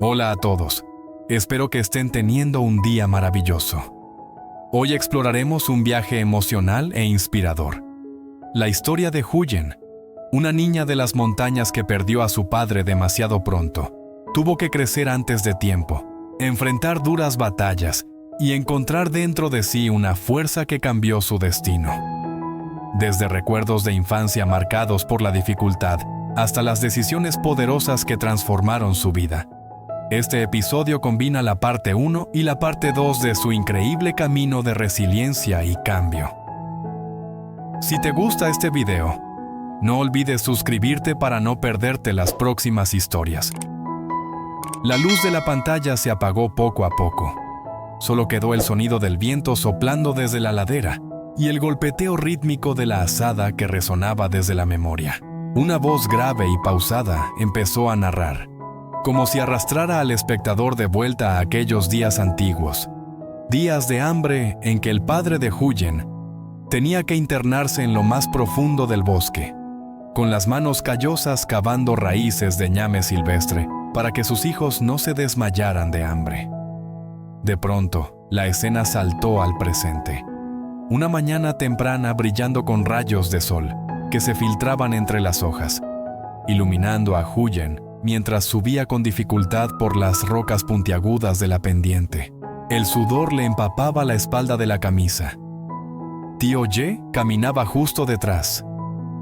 Hola a todos. Espero que estén teniendo un día maravilloso. Hoy exploraremos un viaje emocional e inspirador. La historia de Huyen, una niña de las montañas que perdió a su padre demasiado pronto. Tuvo que crecer antes de tiempo, enfrentar duras batallas y encontrar dentro de sí una fuerza que cambió su destino. Desde recuerdos de infancia marcados por la dificultad hasta las decisiones poderosas que transformaron su vida. Este episodio combina la parte 1 y la parte 2 de su increíble camino de resiliencia y cambio. Si te gusta este video, no olvides suscribirte para no perderte las próximas historias. La luz de la pantalla se apagó poco a poco. Solo quedó el sonido del viento soplando desde la ladera y el golpeteo rítmico de la azada que resonaba desde la memoria. Una voz grave y pausada empezó a narrar, como si arrastrara al espectador de vuelta a aquellos días antiguos. Días de hambre en que el padre de Huyen tenía que internarse en lo más profundo del bosque, con las manos callosas cavando raíces de ñame silvestre para que sus hijos no se desmayaran de hambre. De pronto, la escena saltó al presente. Una mañana temprana brillando con rayos de sol que se filtraban entre las hojas, iluminando a Huyen mientras subía con dificultad por las rocas puntiagudas de la pendiente. El sudor le empapaba la espalda de la camisa. Tío Ye caminaba justo detrás,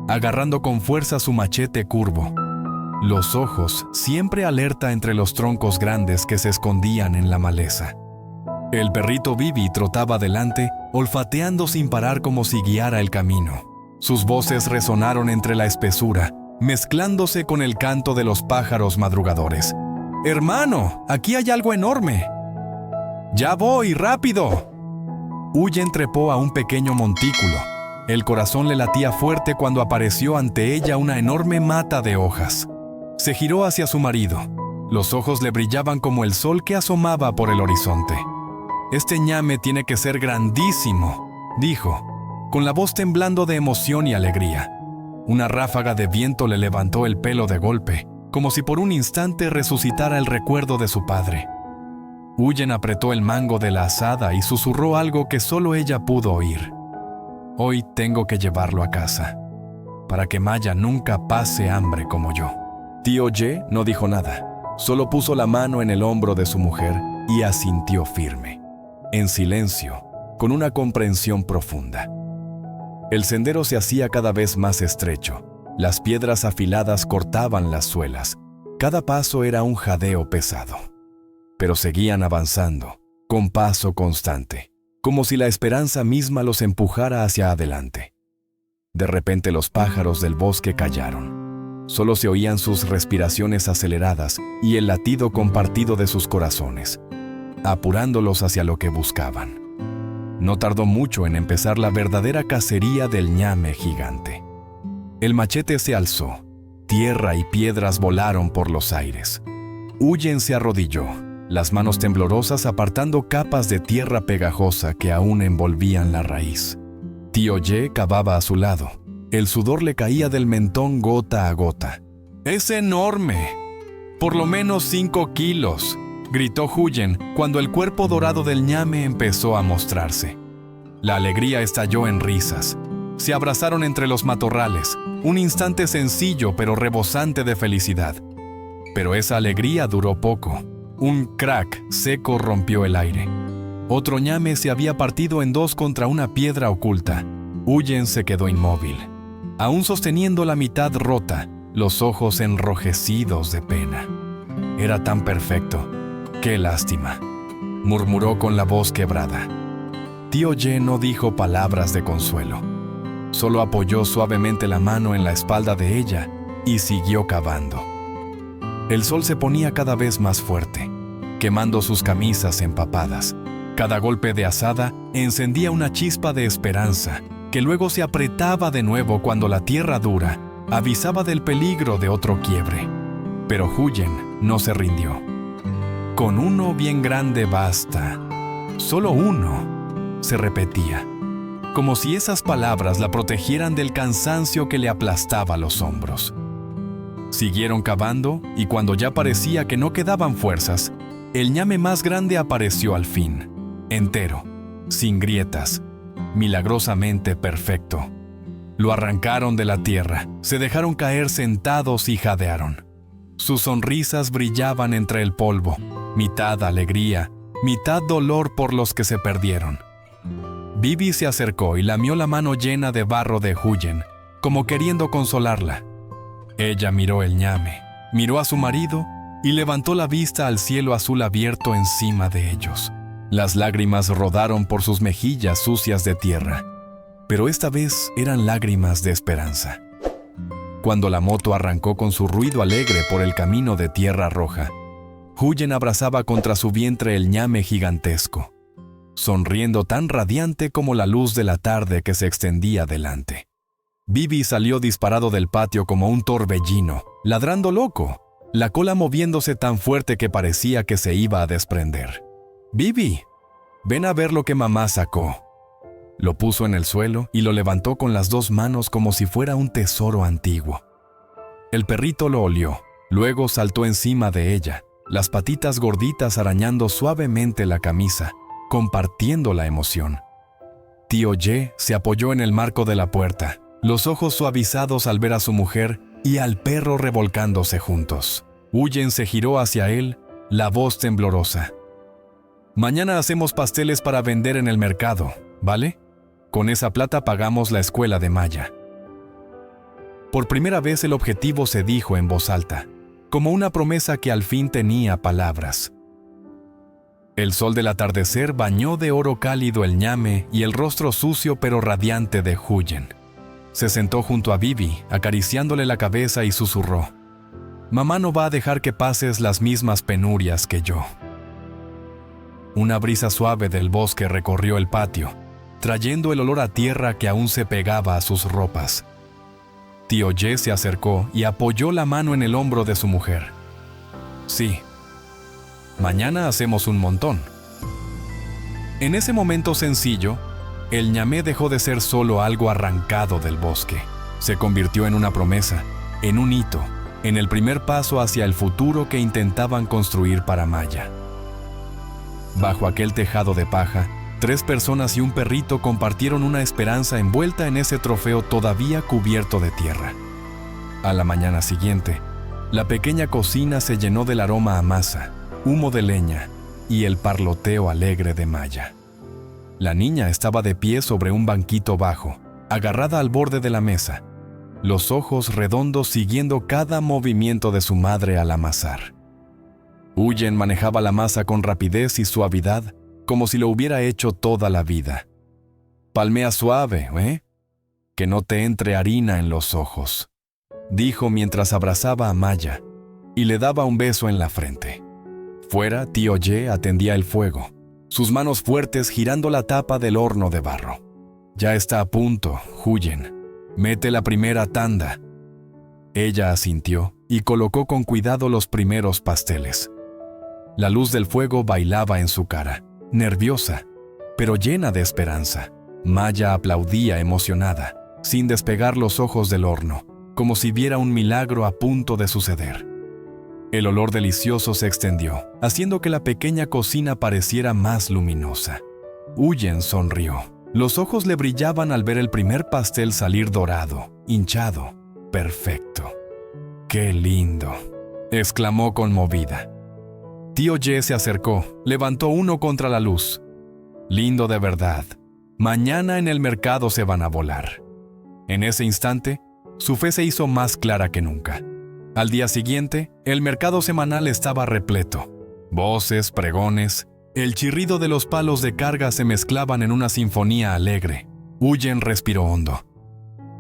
agarrando con fuerza su machete curvo, los ojos siempre alerta entre los troncos grandes que se escondían en la maleza. El perrito Bibi trotaba delante, olfateando sin parar como si guiara el camino. Sus voces resonaron entre la espesura, mezclándose con el canto de los pájaros madrugadores. «Hermano, aquí hay algo enorme». «Ya voy, rápido». Huyen trepó a un pequeño montículo. El corazón le latía fuerte cuando apareció ante ella una enorme mata de hojas. Se giró hacia su marido. Los ojos le brillaban como el sol que asomaba por el horizonte. «Este ñame tiene que ser grandísimo», dijo, con la voz temblando de emoción y alegría. Una ráfaga de viento le levantó el pelo de golpe, como si por un instante resucitara el recuerdo de su padre. Huyen apretó el mango de la azada y susurró algo que solo ella pudo oír. «Hoy tengo que llevarlo a casa, para que Maya nunca pase hambre como yo». Tío Ye no dijo nada, solo puso la mano en el hombro de su mujer y asintió firme, en silencio, con una comprensión profunda. El sendero se hacía cada vez más estrecho. Las piedras afiladas cortaban las suelas. Cada paso era un jadeo pesado. Pero seguían avanzando, con paso constante, como si la esperanza misma los empujara hacia adelante. De repente los pájaros del bosque callaron. Solo se oían sus respiraciones aceleradas y el latido compartido de sus corazones, apurándolos hacia lo que buscaban. No tardó mucho en empezar la verdadera cacería del ñame gigante. El machete se alzó, tierra y piedras volaron por los aires. Huyen se arrodilló, las manos temblorosas apartando capas de tierra pegajosa que aún envolvían la raíz. Tío Ye cavaba a su lado. El sudor le caía del mentón gota a gota. «¡Es enorme! ¡Por lo menos 5 kilos!», gritó Huyen cuando el cuerpo dorado del ñame empezó a mostrarse. La alegría estalló en risas. Se abrazaron entre los matorrales, un instante sencillo pero rebosante de felicidad. Pero esa alegría duró poco. Un crack seco rompió el aire. Otro ñame se había partido en dos contra una piedra oculta. Huyen se quedó inmóvil, aún sosteniendo la mitad rota, los ojos enrojecidos de pena. «Era tan perfecto. ¡Qué lástima!», murmuró con la voz quebrada. Tío Ye no dijo palabras de consuelo. Solo apoyó suavemente la mano en la espalda de ella y siguió cavando. El sol se ponía cada vez más fuerte, quemando sus camisas empapadas. Cada golpe de azada encendía una chispa de esperanza, que luego se apretaba de nuevo cuando la tierra dura avisaba del peligro de otro quiebre. Pero Huyen no se rindió. «Con uno bien grande basta. Solo uno», se repetía, como si esas palabras la protegieran del cansancio que le aplastaba los hombros. Siguieron cavando y cuando ya parecía que no quedaban fuerzas, el ñame más grande apareció al fin, entero, sin grietas, milagrosamente perfecto. Lo arrancaron de la tierra, se dejaron caer sentados y jadearon. Sus sonrisas brillaban entre el polvo, mitad alegría, mitad dolor por los que se perdieron. Bibi se acercó y lamió la mano llena de barro de Huyen, como queriendo consolarla. Ella miró el ñame, miró a su marido y levantó la vista al cielo azul abierto encima de ellos. Las lágrimas rodaron por sus mejillas sucias de tierra, pero esta vez eran lágrimas de esperanza. Cuando la moto arrancó con su ruido alegre por el camino de tierra roja, Huyen abrazaba contra su vientre el ñame gigantesco, sonriendo tan radiante como la luz de la tarde que se extendía delante. Bibi salió disparado del patio como un torbellino, ladrando loco, la cola moviéndose tan fuerte que parecía que se iba a desprender. «Bibi, ven a ver lo que mamá sacó». Lo puso en el suelo y lo levantó con las dos manos como si fuera un tesoro antiguo. El perrito lo olió, luego saltó encima de ella, las patitas gorditas arañando suavemente la camisa, compartiendo la emoción. Tío Ye se apoyó en el marco de la puerta, los ojos suavizados al ver a su mujer y al perro revolcándose juntos. Huyen se giró hacia él, la voz temblorosa. «Mañana hacemos pasteles para vender en el mercado, ¿vale? Con esa plata pagamos la escuela de Maya». Por primera vez el objetivo se dijo en voz alta, como una promesa que al fin tenía palabras. El sol del atardecer bañó de oro cálido el ñame y el rostro sucio pero radiante de Huyen. Se sentó junto a Bibi, acariciándole la cabeza y susurró: «Mamá no va a dejar que pases las mismas penurias que yo». Una brisa suave del bosque recorrió el patio, trayendo el olor a tierra que aún se pegaba a sus ropas. Tío Ye se acercó y apoyó la mano en el hombro de su mujer. «Sí, mañana hacemos un montón». En ese momento sencillo, el ñamé dejó de ser solo algo arrancado del bosque. Se convirtió en una promesa, en un hito, en el primer paso hacia el futuro que intentaban construir para Maya. Bajo aquel tejado de paja, 3 personas y un perrito compartieron una esperanza envuelta en ese trofeo todavía cubierto de tierra. A la mañana siguiente, la pequeña cocina se llenó del aroma a masa, humo de leña y el parloteo alegre de Maya. La niña estaba de pie sobre un banquito bajo, agarrada al borde de la mesa, los ojos redondos siguiendo cada movimiento de su madre al amasar. Huyen manejaba la masa con rapidez y suavidad, como si lo hubiera hecho toda la vida. «Palmea suave, ¿eh? Que no te entre harina en los ojos», dijo mientras abrazaba a Maya y le daba un beso en la frente. Fuera, tío Ye atendía el fuego, sus manos fuertes girando la tapa del horno de barro. «Ya está a punto, Huyen. Mete la primera tanda». Ella asintió y colocó con cuidado los primeros pasteles. La luz del fuego bailaba en su cara, nerviosa, pero llena de esperanza. Maya aplaudía emocionada, sin despegar los ojos del horno, como si viera un milagro a punto de suceder. El olor delicioso se extendió, haciendo que la pequeña cocina pareciera más luminosa. Huyen sonrió. Los ojos le brillaban al ver el primer pastel salir dorado, hinchado, perfecto. «¡Qué lindo!», exclamó conmovida. Tío Ye se acercó, levantó uno contra la luz. «Lindo de verdad. Mañana en el mercado se van a volar». En ese instante, su fe se hizo más clara que nunca. Al día siguiente, el mercado semanal estaba repleto. Voces, pregones, el chirrido de los palos de carga se mezclaban en una sinfonía alegre. Huyen respiró hondo,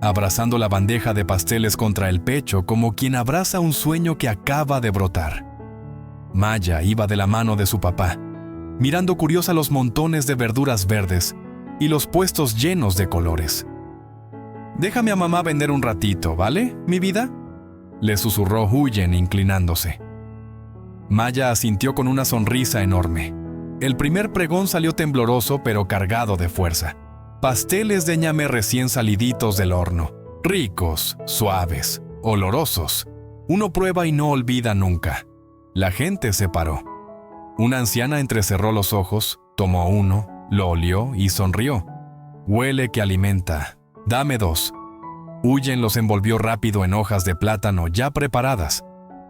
abrazando la bandeja de pasteles contra el pecho como quien abraza un sueño que acaba de brotar. Maya iba de la mano de su papá, mirando curiosa los montones de verduras verdes y los puestos llenos de colores. «Déjame a mamá vender un ratito, ¿vale, mi vida?», le susurró Huyen inclinándose. Maya asintió con una sonrisa enorme. El primer pregón salió tembloroso pero cargado de fuerza. Pasteles de ñame recién saliditos del horno, ricos, suaves, olorosos. Uno prueba y no olvida nunca. La gente se paró. Una anciana entrecerró los ojos, tomó uno, lo olió y sonrió. Huele que alimenta. Dame 2. Huyen los envolvió rápido en hojas de plátano ya preparadas.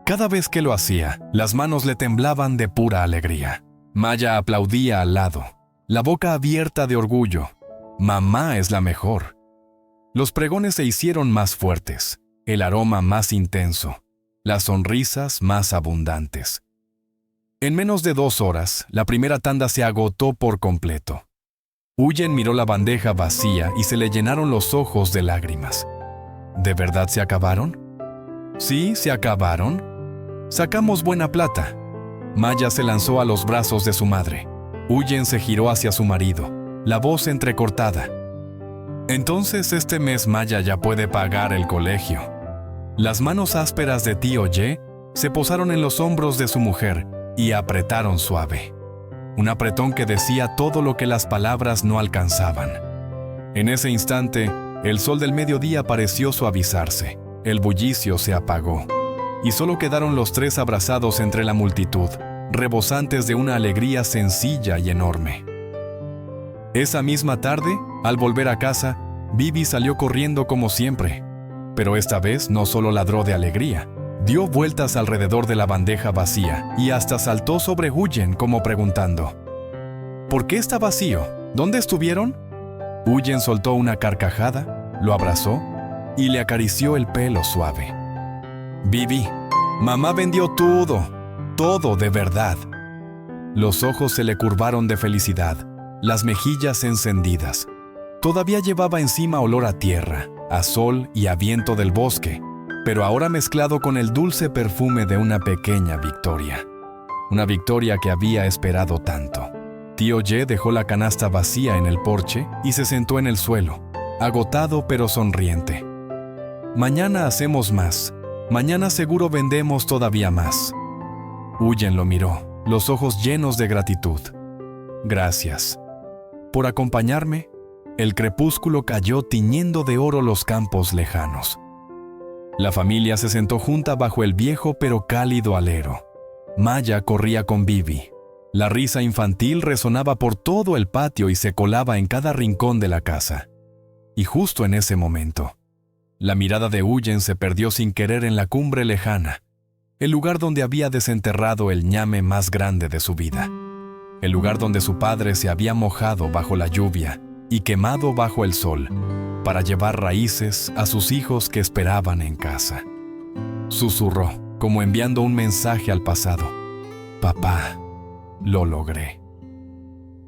Cada vez que lo hacía, las manos le temblaban de pura alegría. Maya aplaudía al lado, la boca abierta de orgullo. Mamá es la mejor. Los pregones se hicieron más fuertes, el aroma más intenso, las sonrisas más abundantes. En menos de 2 horas, la primera tanda se agotó por completo. Huyen miró la bandeja vacía y se le llenaron los ojos de lágrimas. ¿De verdad se acabaron? Sí, se acabaron. Sacamos buena plata. Maya se lanzó a los brazos de su madre. Huyen se giró hacia su marido, la voz entrecortada. Entonces este mes Maya ya puede pagar el colegio. Las manos ásperas de tío Ye se posaron en los hombros de su mujer y apretaron suave. Un apretón que decía todo lo que las palabras no alcanzaban. En ese instante, el sol del mediodía pareció suavizarse, el bullicio se apagó, y solo quedaron los 3 abrazados entre la multitud, rebosantes de una alegría sencilla y enorme. Esa misma tarde, al volver a casa, Bibi salió corriendo como siempre, pero esta vez no solo ladró de alegría, dio vueltas alrededor de la bandeja vacía y hasta saltó sobre Huyen como preguntando: ¿por qué está vacío? ¿Dónde estuvieron? Huyen soltó una carcajada, lo abrazó y le acarició el pelo suave. Bibi, mamá vendió todo, todo de verdad. Los ojos se le curvaron de felicidad, las mejillas encendidas. Todavía llevaba encima olor a tierra, a sol y a viento del bosque, pero ahora mezclado con el dulce perfume de una pequeña victoria. Una victoria que había esperado tanto. Tío Ye dejó la canasta vacía en el porche y se sentó en el suelo, agotado pero sonriente. Mañana hacemos más. Mañana seguro vendemos todavía más. Huyen lo miró, los ojos llenos de gratitud. Gracias. Por acompañarme, el crepúsculo cayó tiñendo de oro los campos lejanos. La familia se sentó junta bajo el viejo pero cálido alero. Maya corría con Bibi. La risa infantil resonaba por todo el patio y se colaba en cada rincón de la casa. Y justo en ese momento, la mirada de Huyen se perdió sin querer en la cumbre lejana, el lugar donde había desenterrado el ñame más grande de su vida, el lugar donde su padre se había mojado bajo la lluvia y quemado bajo el sol, para llevar raíces a sus hijos que esperaban en casa. Susurró, como enviando un mensaje al pasado: papá, lo logré.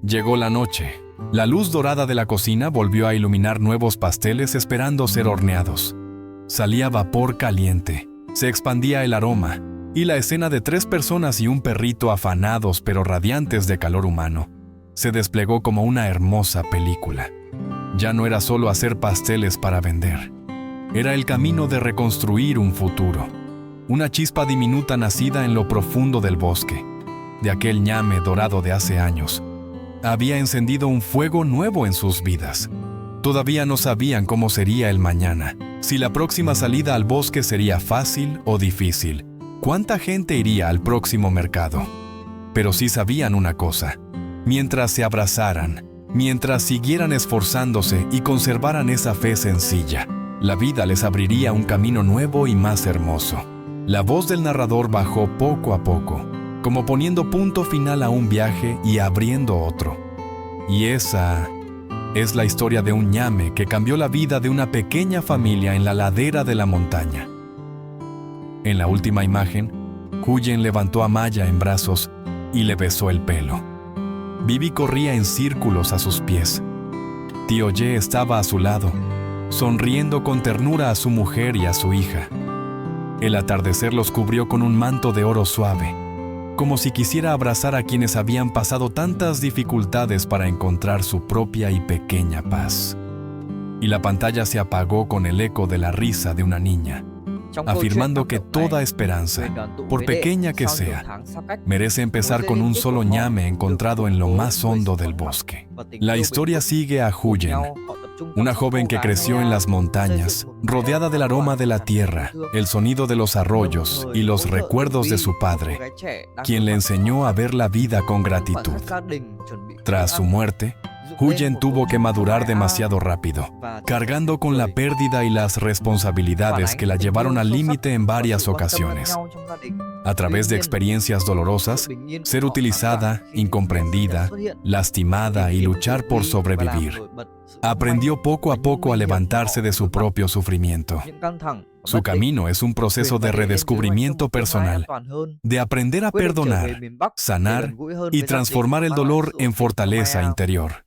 Llegó la noche. La luz dorada de la cocina volvió a iluminar nuevos pasteles esperando ser horneados. Salía vapor caliente, se expandía el aroma, y la escena de 3 personas y un perrito afanados pero radiantes de calor humano se desplegó como una hermosa película. Ya no era solo hacer pasteles para vender. Era el camino de reconstruir un futuro. Una chispa diminuta nacida en lo profundo del bosque, de aquel ñame dorado de hace años, había encendido un fuego nuevo en sus vidas. Todavía no sabían cómo sería el mañana, si la próxima salida al bosque sería fácil o difícil, cuánta gente iría al próximo mercado. Pero sí sabían una cosa: mientras se abrazaran, mientras siguieran esforzándose y conservaran esa fe sencilla, la vida les abriría un camino nuevo y más hermoso. La voz del narrador bajó poco a poco, como poniendo punto final a un viaje y abriendo otro. Y esa es la historia de un ñame que cambió la vida de una pequeña familia en la ladera de la montaña. En la última imagen, Huyen levantó a Maya en brazos y le besó el pelo. Bibi corría en círculos a sus pies. Tío Ye estaba a su lado, sonriendo con ternura a su mujer y a su hija. El atardecer los cubrió con un manto de oro suave, como si quisiera abrazar a quienes habían pasado tantas dificultades para encontrar su propia y pequeña paz. Y la pantalla se apagó con el eco de la risa de una niña, afirmando que toda esperanza, por pequeña que sea, merece empezar con un solo ñame encontrado en lo más hondo del bosque. La historia sigue a Huyen, Una joven que creció en las montañas, rodeada del aroma de la tierra, el sonido de los arroyos y los recuerdos de su padre, quien le enseñó a ver la vida con gratitud. Tras su muerte, Huyen tuvo que madurar demasiado rápido, cargando con la pérdida y las responsabilidades que la llevaron al límite en varias ocasiones. A través de experiencias dolorosas, ser utilizada, incomprendida, lastimada y luchar por sobrevivir, aprendió poco a poco a levantarse de su propio sufrimiento. Su camino es un proceso de redescubrimiento personal, de aprender a perdonar, sanar y transformar el dolor en fortaleza interior.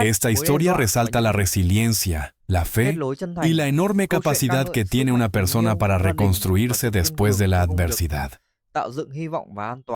Esta historia resalta la resiliencia, la fe y la enorme capacidad que tiene una persona para reconstruirse después de la adversidad.